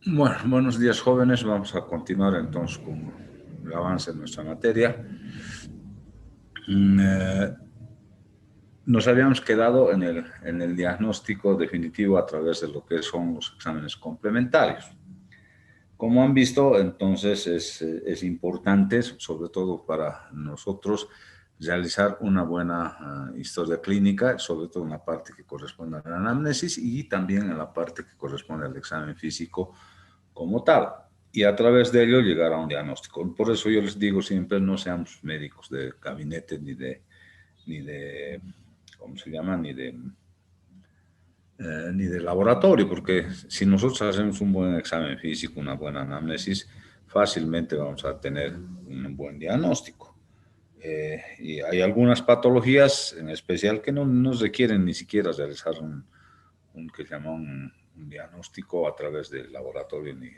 Bueno, buenos días jóvenes. Vamos a continuar entonces con el avance de nuestra materia. Mm, eh, Nos habíamos quedado en el diagnóstico definitivo a través de lo que son los exámenes complementarios. Como han visto, entonces es importante, sobre todo para nosotros, realizar una buena historia clínica, sobre todo en la parte que corresponde a la anamnesis y también en la parte que corresponde al examen físico como tal. Y a través de ello llegar a un diagnóstico. Por eso yo les digo siempre, no seamos médicos de gabinete ni de ¿cómo se llama? Ni de laboratorio, porque si nosotros hacemos un buen examen físico, una buena anamnesis, fácilmente vamos a tener un buen diagnóstico. Y hay algunas patologías en especial que no nos requieren ni siquiera realizar que se llama un diagnóstico a través del laboratorio ni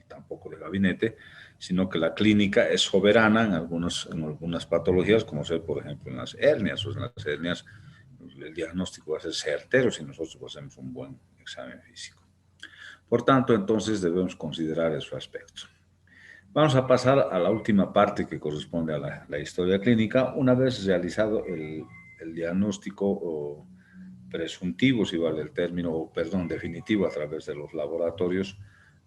tampoco de gabinete, sino que la clínica es soberana en algunas patologías, como ser, por ejemplo, en las hernias. O en las hernias el diagnóstico va a ser certero si nosotros hacemos un buen examen físico. Por tanto, entonces debemos considerar esos aspectos. Vamos a pasar a la última parte que corresponde a la historia clínica. Una vez realizado el diagnóstico o presuntivo, si vale el término, o perdón, definitivo a través de los laboratorios,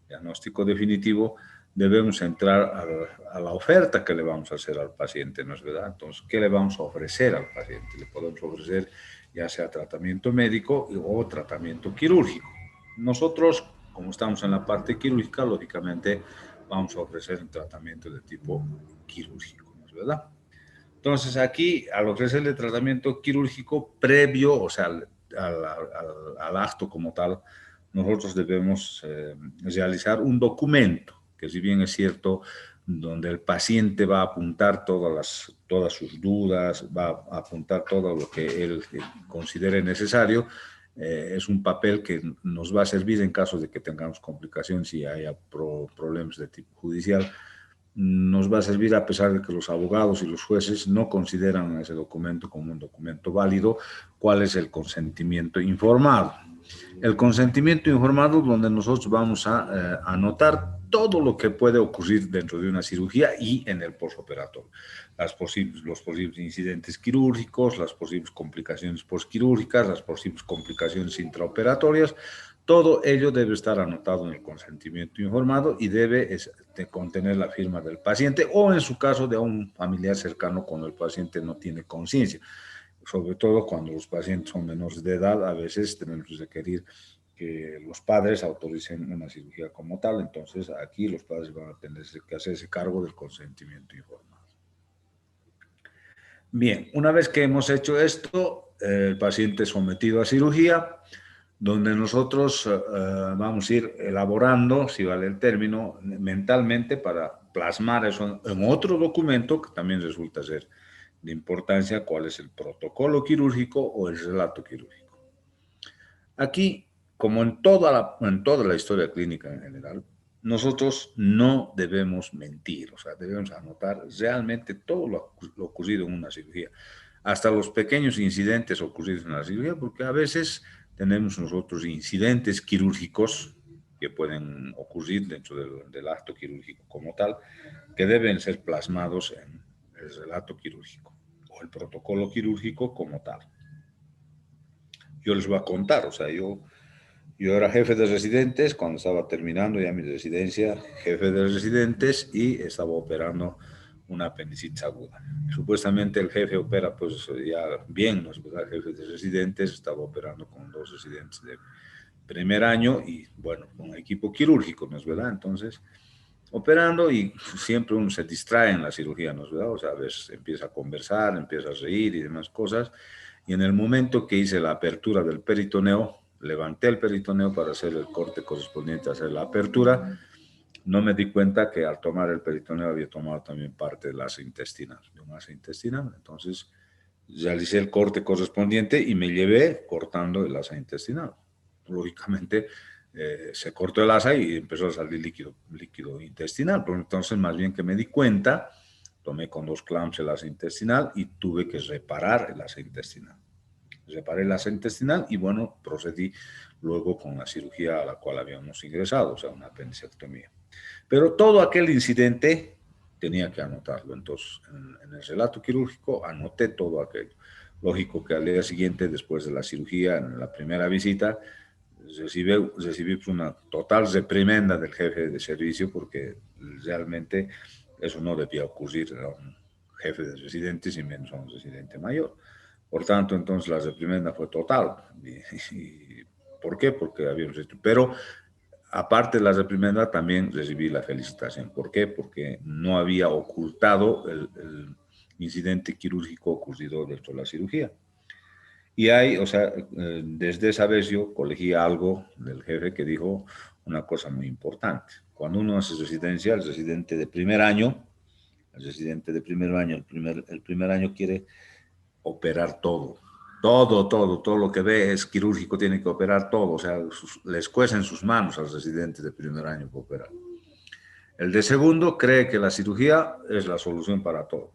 diagnóstico definitivo, debemos entrar a la oferta que le vamos a hacer al paciente, ¿no es verdad? Entonces, ¿qué le vamos a ofrecer al paciente? Le podemos ofrecer ya sea tratamiento médico o tratamiento quirúrgico. Nosotros, como estamos en la parte quirúrgica, lógicamente vamos a ofrecer un tratamiento de tipo quirúrgico, ¿no es verdad? Entonces, aquí, al ofrecerle tratamiento quirúrgico previo, o sea, al acto como tal, nosotros debemos realizar un documento, que si bien es cierto, donde el paciente va a apuntar todas sus dudas, va a apuntar todo lo que él considere necesario. Es un papel que nos va a servir en caso de que tengamos complicaciones y haya problemas de tipo judicial. Nos va a servir a pesar de que los abogados y los jueces no consideran ese documento como un documento válido. ¿Cuál es el consentimiento informado? El consentimiento informado, donde nosotros vamos a anotar todo lo que puede ocurrir dentro de una cirugía y en el postoperatorio. Los posibles incidentes quirúrgicos, las posibles complicaciones postquirúrgicas, las posibles complicaciones intraoperatorias. Todo ello debe estar anotado en el consentimiento informado y debe contener la firma del paciente o en su caso de un familiar cercano cuando el paciente no tiene conciencia. Sobre todo cuando los pacientes son menores de edad, a veces tenemos que requerir que los padres autoricen una cirugía como tal. Entonces aquí los padres van a tener que hacerse cargo del consentimiento informado. Bien, una vez que hemos hecho esto, el paciente es sometido a cirugía, donde nosotros vamos a ir elaborando, si vale el término, mentalmente para plasmar eso en otro documento que también resulta ser de importancia, cuál es el protocolo quirúrgico o el relato quirúrgico. Aquí, como en toda la historia clínica en general, nosotros no debemos mentir, o sea, debemos anotar realmente todo lo ocurrido en una cirugía, hasta los pequeños incidentes ocurridos en la cirugía, porque a veces tenemos nosotros incidentes quirúrgicos que pueden ocurrir dentro del acto quirúrgico como tal, que deben ser plasmados en el relato quirúrgico o el protocolo quirúrgico como tal. Yo les voy a contar, o sea, yo era jefe de residentes cuando estaba terminando ya mi residencia, jefe de residentes y estaba operando una apendicitis aguda. Supuestamente el jefe opera pues ya bien, ¿no es verdad? El jefe de residentes estaba operando con 2 residentes de primer año y bueno, con equipo quirúrgico, ¿no es verdad? Entonces, operando y siempre uno se distrae en la cirugía, ¿no es verdad? O sea, a veces empieza a conversar, empieza a reír y demás cosas. Y en el momento que hice la apertura del peritoneo, levanté el peritoneo para hacer el corte correspondiente a hacer la apertura. No me di cuenta que al tomar el peritoneo había tomado también parte del asa intestinal, de un asa intestinal. Entonces, realicé el corte correspondiente y me llevé cortando el asa intestinal. Lógicamente, se cortó el asa y empezó a salir líquido intestinal. Pero entonces, más bien que me di cuenta, tomé con 2 clamps el asa intestinal y tuve que reparar el asa intestinal. Reparé el asa intestinal y bueno, procedí luego con la cirugía a la cual habíamos ingresado, o sea, una apendicectomía. Pero todo aquel incidente tenía que anotarlo. Entonces, en el relato quirúrgico anoté todo aquello. Lógico que al día siguiente, después de la cirugía, en la primera visita, recibí una total reprimenda del jefe de servicio porque realmente eso no debía ocurrir a un jefe de residentes y menos a un residente mayor. Por tanto, entonces la reprimenda fue total. ¿Por qué? Porque había un... Pero aparte de la reprimenda, también recibí la felicitación. ¿Por qué? Porque no había ocultado el incidente quirúrgico ocurrido dentro de la cirugía. Y hay, o sea, desde esa vez yo colegí algo del jefe que dijo una cosa muy importante. Cuando uno hace residencia, el residente de primer año, el primer año quiere operar todo. Todo lo que ve es quirúrgico, tiene que operar todo. O sea, les cuesta en sus manos al residente de primer año para operar. El de segundo cree que la cirugía es la solución para todo.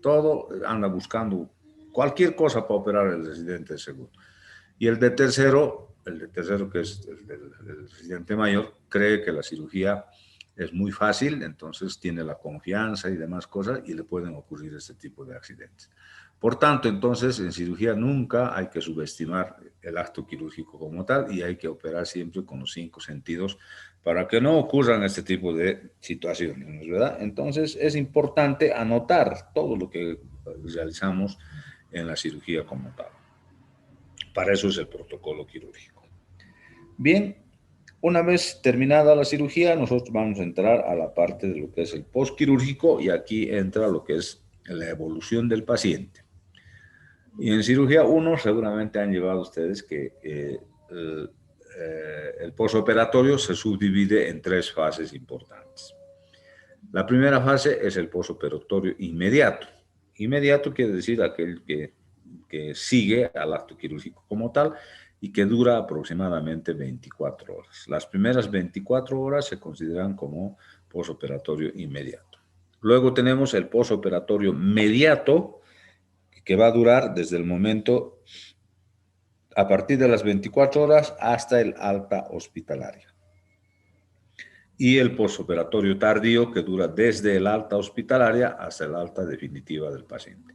Todo anda buscando cualquier cosa para operar el residente de segundo. Y el de tercero que es el residente mayor, cree que la cirugía es muy fácil, entonces tiene la confianza y demás cosas y le pueden ocurrir este tipo de accidentes. Por tanto, entonces, en cirugía nunca hay que subestimar el acto quirúrgico como tal y hay que operar siempre con los 5 sentidos para que no ocurran este tipo de situaciones, ¿verdad? Entonces, es importante anotar todo lo que realizamos en la cirugía como tal. Para eso es el protocolo quirúrgico. Bien, una vez terminada la cirugía, nosotros vamos a entrar a la parte de lo que es el postquirúrgico y aquí entra lo que es la evolución del paciente. Y en cirugía 1 seguramente han llevado ustedes que el posoperatorio se subdivide en 3 fases importantes. La primera fase es el posoperatorio inmediato. Inmediato quiere decir aquel que sigue al acto quirúrgico como tal y que dura aproximadamente 24 horas. Las primeras 24 horas se consideran como posoperatorio inmediato. Luego tenemos el posoperatorio mediato, que va a durar desde el momento a partir de las 24 horas hasta el alta hospitalaria. Y el posoperatorio tardío, que dura desde el alta hospitalaria hasta el alta definitiva del paciente.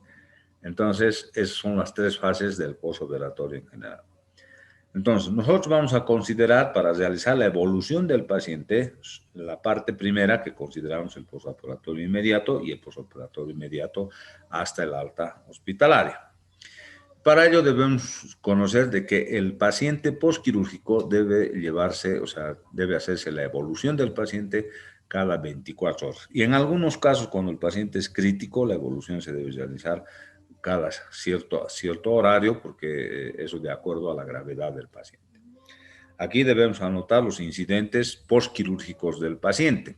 Entonces, esas son las 3 fases del posoperatorio en general. Entonces, nosotros vamos a considerar para realizar la evolución del paciente la parte primera que consideramos el posoperatorio inmediato y el posoperatorio inmediato hasta el alta hospitalaria. Para ello debemos conocer de que el paciente postquirúrgico debe llevarse, o sea, debe hacerse la evolución del paciente cada 24 horas. Y en algunos casos, cuando el paciente es crítico, la evolución se debe realizar cada cierto horario, porque eso de acuerdo a la gravedad del paciente. Aquí debemos anotar los incidentes postquirúrgicos del paciente.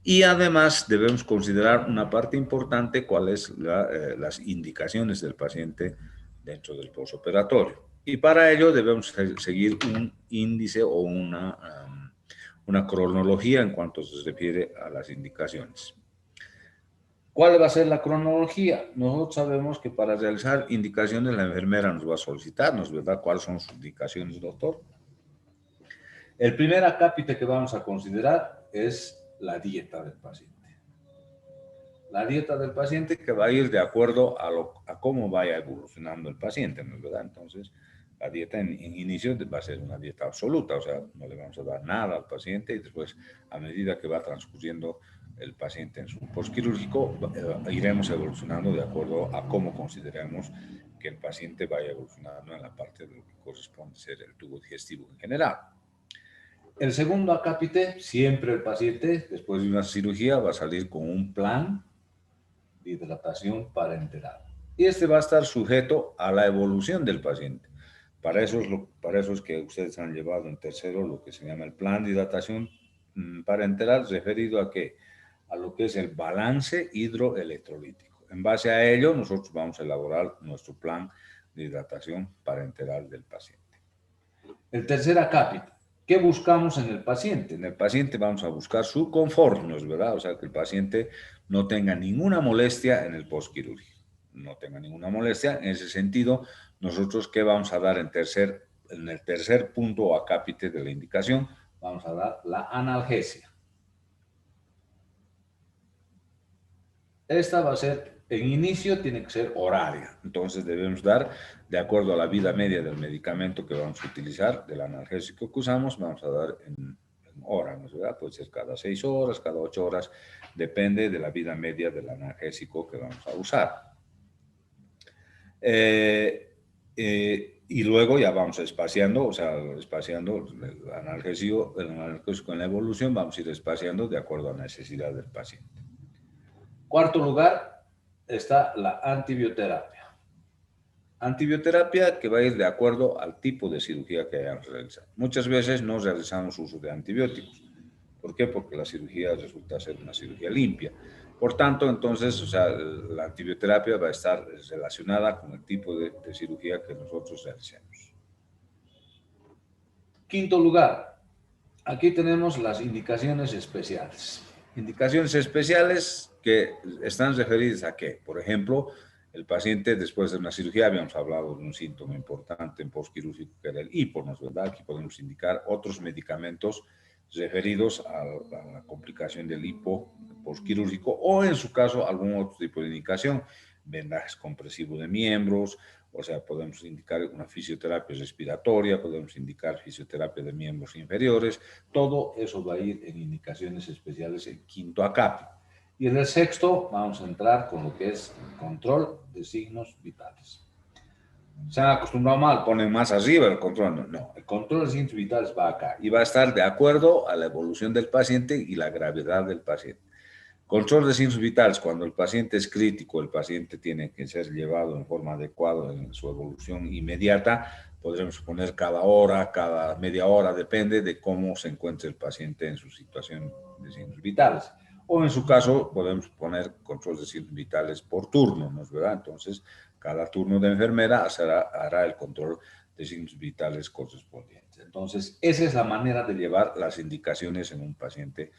Y además debemos considerar una parte importante, cuáles las indicaciones del paciente dentro del posoperatorio. Y para ello debemos seguir un índice o una cronología en cuanto se refiere a las indicaciones. ¿Cuál va a ser la cronología? Nosotros sabemos que para realizar indicaciones la enfermera nos va a solicitarnos, ¿verdad? ¿Cuáles son sus indicaciones, doctor? El primer acápite que vamos a considerar es la dieta del paciente. La dieta del paciente que va a ir de acuerdo a cómo vaya evolucionando el paciente, ¿no es verdad? Entonces, la dieta en inicio va a ser una dieta absoluta, o sea, no le vamos a dar nada al paciente y después, a medida que va transcurriendo el paciente en su postquirúrgico, iremos evolucionando de acuerdo a cómo consideramos que el paciente vaya evolucionando en la parte de lo que corresponde ser el tubo digestivo en general. El segundo acápite, siempre el paciente, después de una cirugía, va a salir con un plan de hidratación parenteral. Y este va a estar sujeto a la evolución del paciente. Para eso es que ustedes han llevado en tercero lo que se llama el plan de hidratación parenteral, referido a qué? A lo que es el balance hidroelectrolítico. En base a ello, nosotros vamos a elaborar nuestro plan de hidratación parenteral del paciente. El tercer acápite, ¿qué buscamos en el paciente? En el paciente vamos a buscar su confort, ¿no es verdad? O sea, que el paciente no tenga ninguna molestia en el postquirúrgico. No tenga ninguna molestia. En ese sentido, nosotros, ¿qué vamos a dar en tercer en el tercer punto o acápite de la indicación, vamos a dar la analgesia. Esta va a ser, en inicio tiene que ser horaria, entonces debemos dar, de acuerdo a la vida media del medicamento que vamos a utilizar, del analgésico que usamos, vamos a dar en horas, ¿no es verdad? Puede ser cada 6 horas, cada 8 horas, depende de la vida media del analgésico que vamos a usar. Y luego ya vamos espaciando, o sea, espaciando el analgésico en la evolución, vamos a ir espaciando de acuerdo a la necesidad del paciente. Cuarto lugar está la antibioterapia. Antibioterapia que va a ir de acuerdo al tipo de cirugía que hayamos realizado. Muchas veces no realizamos uso de antibióticos. ¿Por qué? Porque la cirugía resulta ser una cirugía limpia. Por tanto, entonces, o sea, la antibioterapia va a estar relacionada con el tipo de cirugía que nosotros realicemos. Quinto lugar, aquí tenemos las indicaciones especiales. Indicaciones especiales que están referidas a qué. Por ejemplo, el paciente después de una cirugía, habíamos hablado de un síntoma importante en postquirúrgico que era el hipo, ¿no es verdad? Aquí podemos indicar otros medicamentos referidos a la complicación del hipo postquirúrgico o en su caso algún otro tipo de indicación, vendajes compresivos de miembros, o sea, podemos indicar una fisioterapia respiratoria, podemos indicar fisioterapia de miembros inferiores, todo eso va a ir en indicaciones especiales en quinto acápite. Y en el sexto vamos a entrar con lo que es control de signos vitales. Se han acostumbrado mal, ponen más arriba el control. No, el control de signos vitales va acá y va a estar de acuerdo a la evolución del paciente y la gravedad del paciente. Control de signos vitales, cuando el paciente es crítico, el paciente tiene que ser llevado en forma adecuada en su evolución inmediata, podremos poner cada hora, cada media hora, depende de cómo se encuentre el paciente en su situación de signos vitales. O en su caso, podemos poner control de signos vitales por turno, ¿no es verdad? Entonces, cada turno de enfermera hará el control de signos vitales correspondientes. Entonces, esa es la manera de llevar las indicaciones en un paciente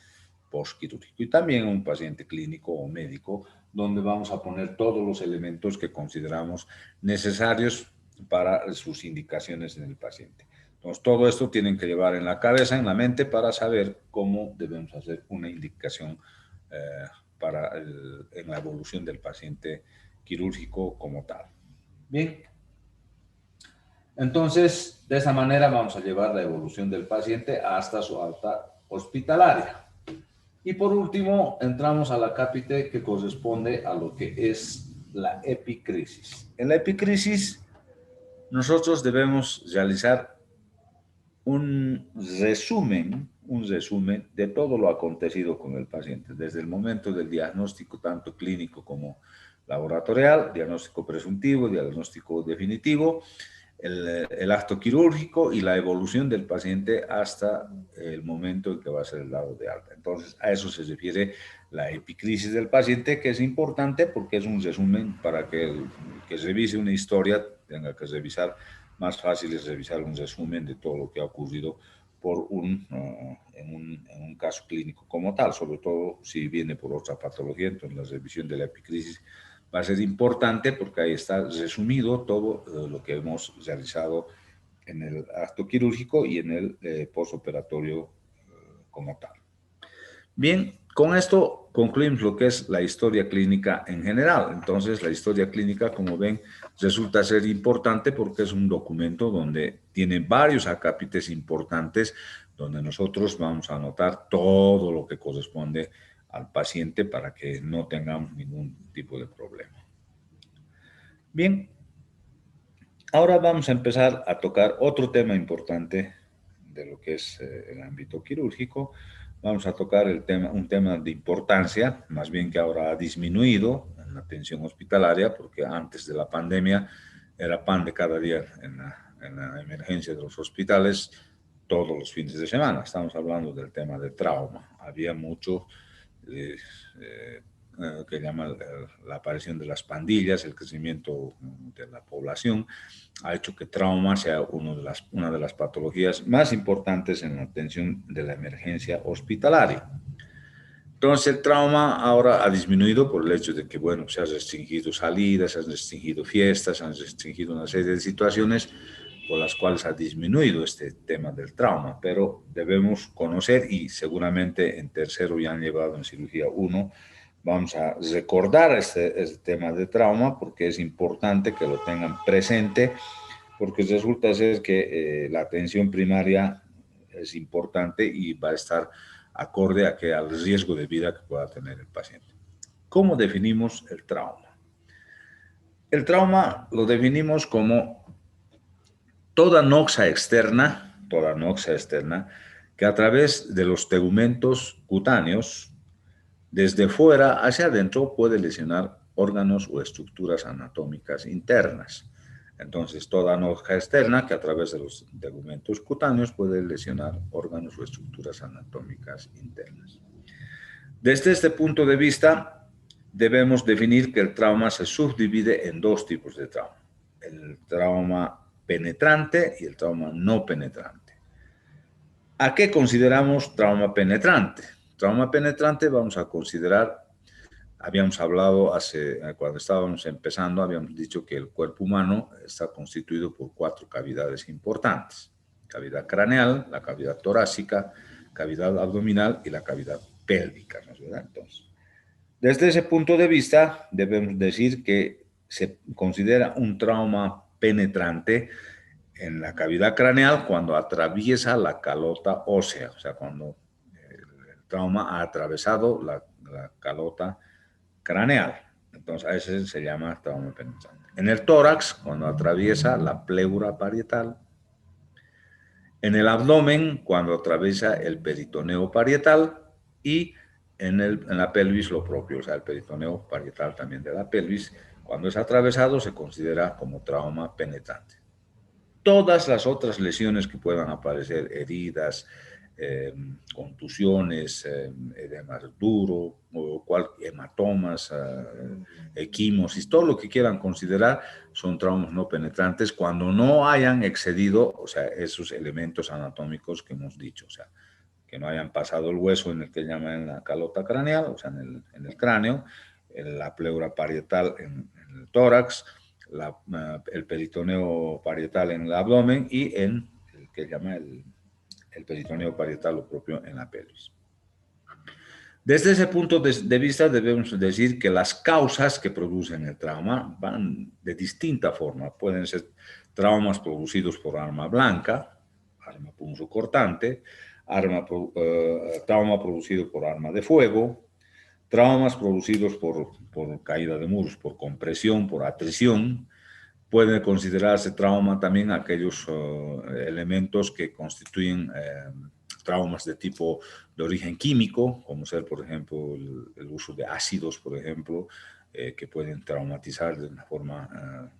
postquirúrgico y también en un paciente clínico o médico, donde vamos a poner todos los elementos que consideramos necesarios para sus indicaciones en el paciente. Entonces, todo esto tienen que llevar en la cabeza, en la mente, para saber cómo debemos hacer una indicación en la evolución del paciente quirúrgico como tal. Bien. Entonces, de esa manera vamos a llevar la evolución del paciente hasta su alta hospitalaria. Y por último, entramos a la acápite que corresponde a lo que es la epicrisis. En la epicrisis, nosotros debemos realizar un resumen de todo lo acontecido con el paciente, desde el momento del diagnóstico, tanto clínico como laboratorial, diagnóstico presuntivo, diagnóstico definitivo, el acto quirúrgico y la evolución del paciente hasta el momento en que va a ser dado de alta. Entonces, a eso se refiere la epicrisis del paciente, que es importante porque es un resumen para que el que revise una historia tenga que revisar. Más fácil es revisar un resumen de todo lo que ha ocurrido en un caso clínico como tal, sobre todo si viene por otra patología. Entonces, la revisión de la epicrisis va a ser importante porque ahí está resumido todo lo que hemos realizado en el acto quirúrgico y en el postoperatorio como tal. Bien, con esto concluimos lo que es la historia clínica en general. Entonces, la historia clínica, como ven, resulta ser importante porque es un documento donde tiene varios acápites importantes, donde nosotros vamos a anotar todo lo que corresponde al paciente para que no tengamos ningún tipo de problema. Bien, ahora vamos a empezar a tocar otro tema importante de lo que es el ámbito quirúrgico. Vamos a tocar un tema de importancia, más bien que ahora ha disminuido en la atención hospitalaria, porque antes de la pandemia era pan de cada día en la emergencia de los hospitales todos los fines de semana. Estamos hablando del tema de trauma. Había mucho que llama la aparición de las pandillas, el crecimiento de la población, ha hecho que trauma sea una de las patologías más importantes en la atención de la emergencia hospitalaria. Entonces, el trauma ahora ha disminuido por el hecho de que, bueno, se han restringido salidas, se han restringido fiestas, se han restringido una serie de situaciones, por las cuales ha disminuido este tema del trauma, pero debemos conocer, y seguramente en tercero ya han llevado en cirugía 1, vamos a recordar este tema de trauma porque es importante que lo tengan presente, porque resulta ser que la atención primaria es importante y va a estar acorde a al riesgo de vida que pueda tener el paciente. ¿Cómo definimos el trauma? El trauma lo definimos como toda noxa externa que a través de los tegumentos cutáneos, desde fuera hacia adentro, puede lesionar órganos o estructuras anatómicas internas. Entonces, toda noxa externa que a través de los tegumentos cutáneos puede lesionar órganos o estructuras anatómicas internas. Desde este punto de vista, debemos definir que el trauma se subdivide en dos tipos de trauma: el trauma penetrante y el trauma no penetrante. ¿A qué consideramos trauma penetrante? Trauma penetrante vamos a considerar, habíamos hablado cuando estábamos empezando, habíamos dicho que el cuerpo humano está constituido por 4 cavidades importantes: cavidad craneal, la cavidad torácica, cavidad abdominal y la cavidad pélvica, ¿no es verdad? Entonces, desde ese punto de vista, debemos decir que se considera un trauma penetrante en la cavidad craneal cuando atraviesa la calota ósea, o sea, cuando el trauma ha atravesado la calota craneal. Entonces, a ese se llama trauma penetrante. En el tórax, cuando atraviesa la pleura parietal. En el abdomen, cuando atraviesa el peritoneo parietal. Y en la pelvis lo propio, o sea, el peritoneo parietal también de la pelvis, cuando es atravesado se considera como trauma penetrante. Todas las otras lesiones que puedan aparecer, heridas, contusiones, edemas duro, hematomas, equimosis, todo lo que quieran considerar son traumas no penetrantes cuando no hayan excedido, o sea, esos elementos anatómicos que hemos dicho, o sea, que no hayan pasado el hueso en el que llaman la calota craneal, o sea, en el cráneo, en la pleura parietal en el tórax, el peritoneo parietal en el abdomen y en el que llama el peritoneo parietal lo propio en la pelvis. Desde ese punto de vista debemos decir que las causas que producen el trauma van de distinta forma. Pueden ser traumas producidos por arma blanca, arma punzocortante, trauma producido por arma de fuego, traumas producidos por caída de muros, por compresión, por atrición. Puede considerarse trauma también aquellos elementos que constituyen traumas de tipo de origen químico, como ser, por ejemplo, el uso de ácidos, por ejemplo, que pueden traumatizar de una forma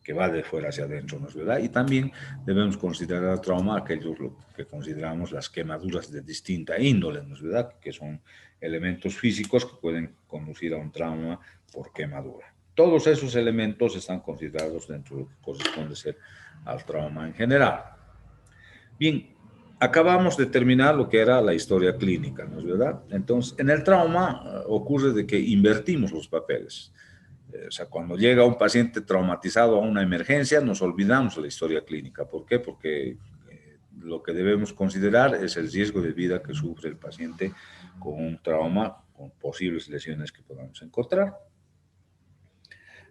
que va de fuera hacia adentro, ¿no es verdad? Y también debemos considerar trauma aquellos lo que consideramos las quemaduras de distinta índole, ¿no es verdad? Que son elementos físicos que pueden conducir a un trauma por quemadura. Todos esos elementos están considerados dentro de lo que corresponde ser al trauma en general. Bien, acabamos de terminar lo que era la historia clínica, ¿no es verdad? Entonces, en el trauma ocurre de que invertimos los papeles. O sea, cuando llega un paciente traumatizado a una emergencia, nos olvidamos de la historia clínica. ¿Por qué? Porque lo que debemos considerar es el riesgo de vida que sufre el paciente con un trauma, con posibles lesiones que podamos encontrar.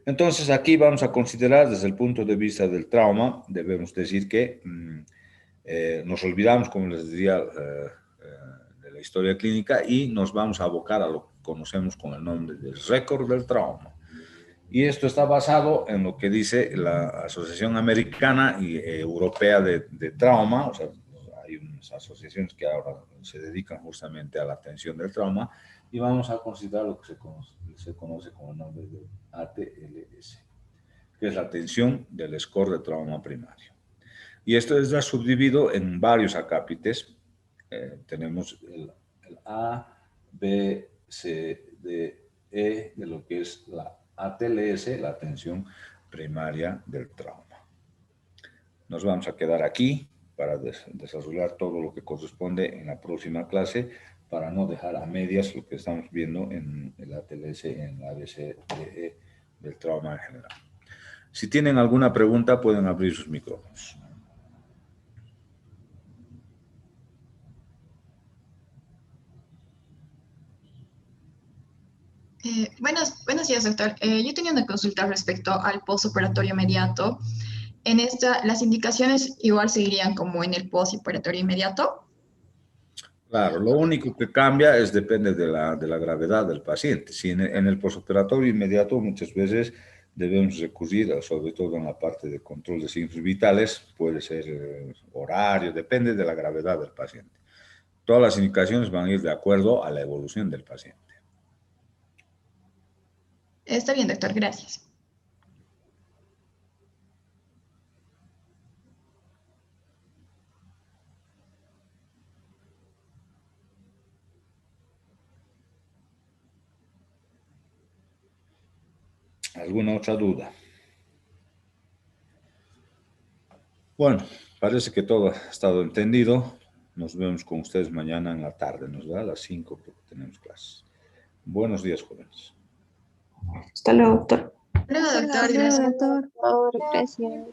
Entonces, aquí vamos a considerar desde el punto de vista del trauma, debemos decir que nos olvidamos, como les decía, de la historia clínica y nos vamos a abocar a lo que conocemos con el nombre del récord del trauma. Y esto está basado en lo que dice la Asociación Americana y Europea de Trauma. O sea, hay unas asociaciones que ahora se dedican justamente a la atención del trauma y vamos a considerar lo que se conoce con el nombre de ATLS, que es la atención del score de trauma primario. Y esto está subdividido en varios acápites. Tenemos el A, B, C, D, E, de lo que es la ATLS, la atención primaria del trauma. Nos vamos a quedar aquí para desarrollar todo lo que corresponde en la próxima clase, para no dejar a medias lo que estamos viendo en el ATLS, en la ABCDE del trauma en general. Si tienen alguna pregunta, pueden abrir sus micrófonos. Buenos días, doctor. Yo tenía una consulta respecto al postoperatorio inmediato. En esta, ¿las indicaciones igual seguirían como en el postoperatorio inmediato? Claro, lo único que cambia es depende de la gravedad del paciente. Si en el posoperatorio inmediato muchas veces debemos recurrir, sobre todo en la parte de control de signos vitales, puede ser horario, depende de la gravedad del paciente. Todas las indicaciones van a ir de acuerdo a la evolución del paciente. Está bien, doctor, gracias. ¿Alguna otra duda? Bueno, parece que todo ha estado entendido. Nos vemos con ustedes mañana en la tarde, nos da a las 5 porque tenemos clases. Buenos días, jóvenes. Hasta luego, doctor. Luego, Hasta doctor, luego, gracias. doctor. Por favor, gracias.